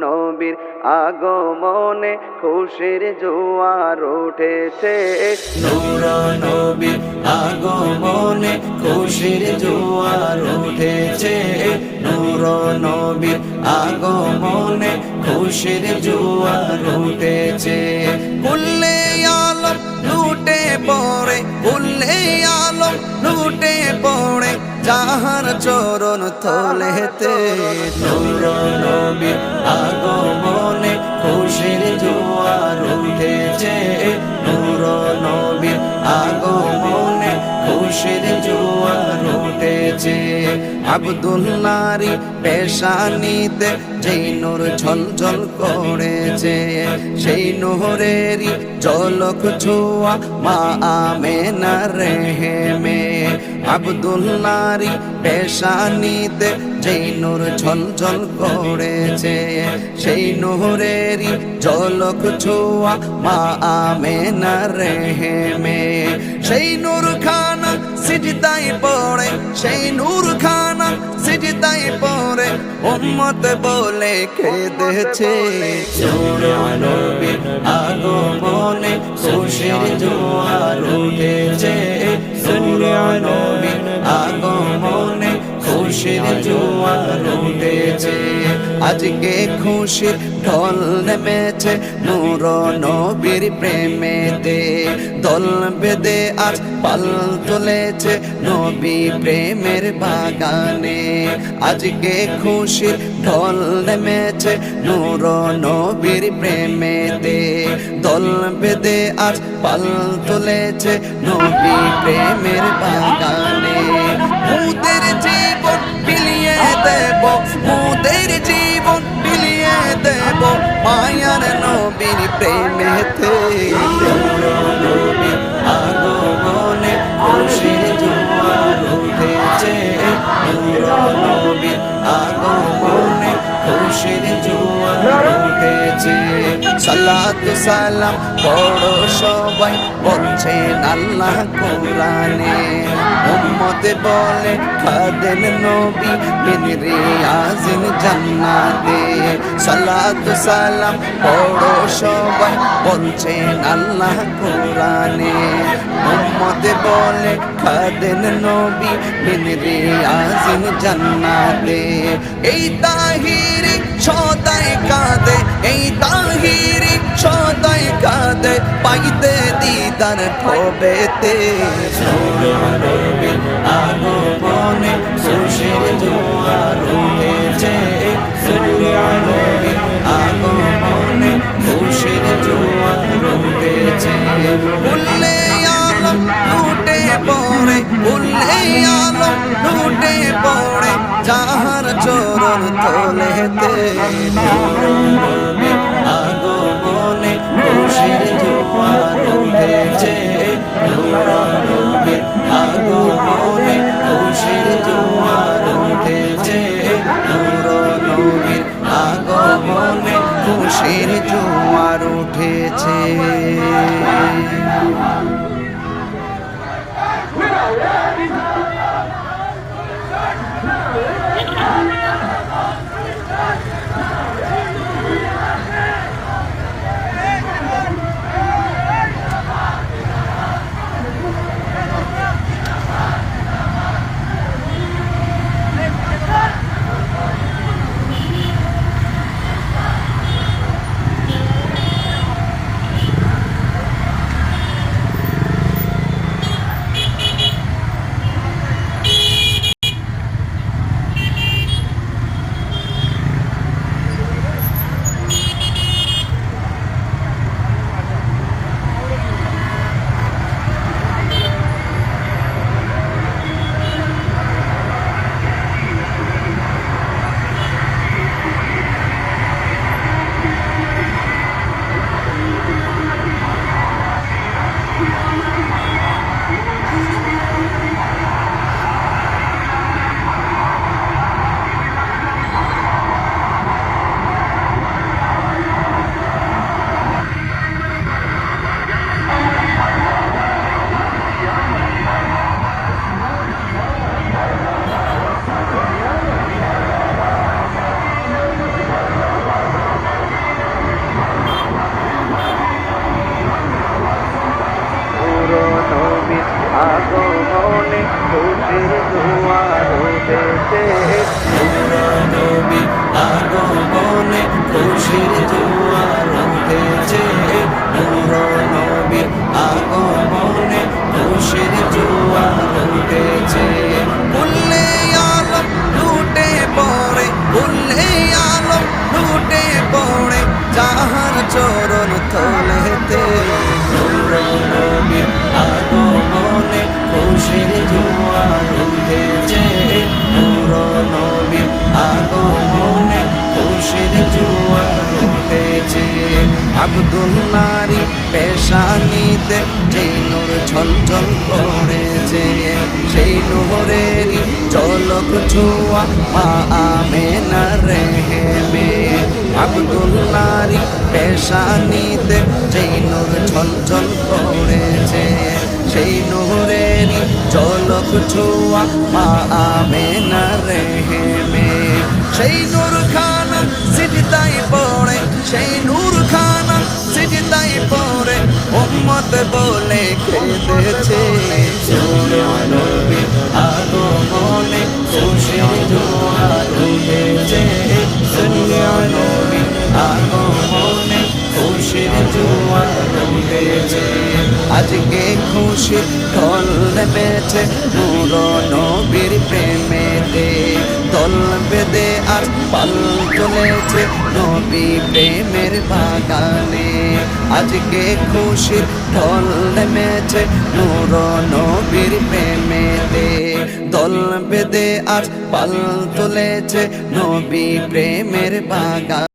নবীর আগমনে খুশির জোয়ার উঠেছে, নূর নবীর আগমনে খুশির জোয়ার উঠেছে, নূর নবীর আগমনে খুশির জোয়ার উঠেছে। কুল্লে আলম লুটে পড়ে, কুল্লে আলম লুটে পড়ে যাহার চরণ তলেতে, নূর নবীর আগমনে খুশির জোয়ার উঠেছে, নূর নবীর আগমনে খুশির জোয়ার উঠেছে। আব্দুল্লাহরি পেশানিতে যেই নূর ঝলঝল করেছে, সেই নূরেরই ঝলক ছোঁয়া মা আমেনার রেহেমে। আব্দুল্লাহরি পেশানিতে যেই নূর ঝলঝল করেছে, সেই নূরেরই ঝলক ছোঁয়া মা আমেনার রেহেমে। সেই নূর খানা সিজদায় পড়ে, সেই নূর খানা সিজদায় পড়ে উম্মত বলে কেঁদেছে, নূর নবীর আগমনে খুশির জোয়ার উঠেছে, নূর নবীর আগমনে খুশির জোয়ার উঠেছে। আজকে খুশির ঢল নেমেছে নূর নবীর প্রেমেতে, দল বেঁধে আজ পাল তুলেছে নবী প্রেমের বাগানে। আজকে খুশির ঢল নেমেছে নূর নবীর প্রেমেতে, দল বেঁধে আজ পাল তুলেছে নবী প্রেমের বাগানে। মুদের জীবন বিলিয়ে দেব, মুদের জীবন বিলিয়ে দেব মায়ার নবীর প্রেমেতে, নূর নবীর আগমনে খুশির জোয়ার উঠেছে, নূর নবীর আগমনে খুশির জোয়ার উঠেছে। সালাতু সালাম পড়ো সবাই বলছেন আল্লাহ কোরআনে, উম্মত বলে খাদেন নবী বিন রিয়াজিন জান্নাতে। সালাতু সালাম পড়ো সবাই বলছেন আল্লাহ কোরআনে, উম্মত বলে খাদেন নবী বিন রিয়াজিন জান্নাতে। এই তাহিরি সদাই কাঁদে, এই তাহিরি সদাই কাঁদে পাইতে দিদার ঠোবেতে, নূর নবীর আগমনে খুশির জোয়ার উঠেছে, নূর নবীর আগমনে খুশির জোয়ার উঠেছে। কুল্লে আলম লুটে পড়ে, কুল্লে আলম লুটে পড়ে যাহার চরণ তলেতে, নূর নবীর আগমনে খুশির জোয়ার উঠেছে, নূর নবীর আগমনে খুশির জোয়ার উঠেছে, নূর নবীর আগমনে খুশির জোয়ার উঠেছে। উঠেছে নূর নবীর আগমনে খুশির জোয়ার উঠেছে নূর নবীর আগমনে খুশির জোয়ার উঠেছে বললে আলম লুটে পড়ে বললে আলম লুটে পড়ে যাহার চরণ তলেতে নূর নবীর আগমনে খুশির জোয়ার উঠেছে নূর নবীর আগমনে খুশির জোয়ার উঠেছে আব্দুল্লাহরি পেশানিতে যেই নূর ঝলঝল করেছে সেই নূরেরই ঝলক ছোঁয়া মা আমেনার রেহেমে আব্দুল্লাহরি পেশানিতে যেই নূর ঝলঝল করেছে সেই নূরেরই ঝলক ছোঁয়া মা আমেনার রেহেমে সেই নূর খানা সিজদায় পড়ে সেই নূর খানা সিজদায় পড়ে উম্মত বলে কেঁদেছে নবীর আগমনে খুশির জোয়ার উঠেছে নবীর আগমনে খুশির জোয়ার উঠেছে আজকে খুশির ঢল নেমেছে নূর নবীর প্রেমেতে দল বেঁধে আর পাল চলেছে নবী প্রেমের বাগানে আজকে খুশির ঢল নেমেছে নূর নবীর প্রেমেতে দল বেঁধে আর পাল চলেছে নবী প্রেমের বাগান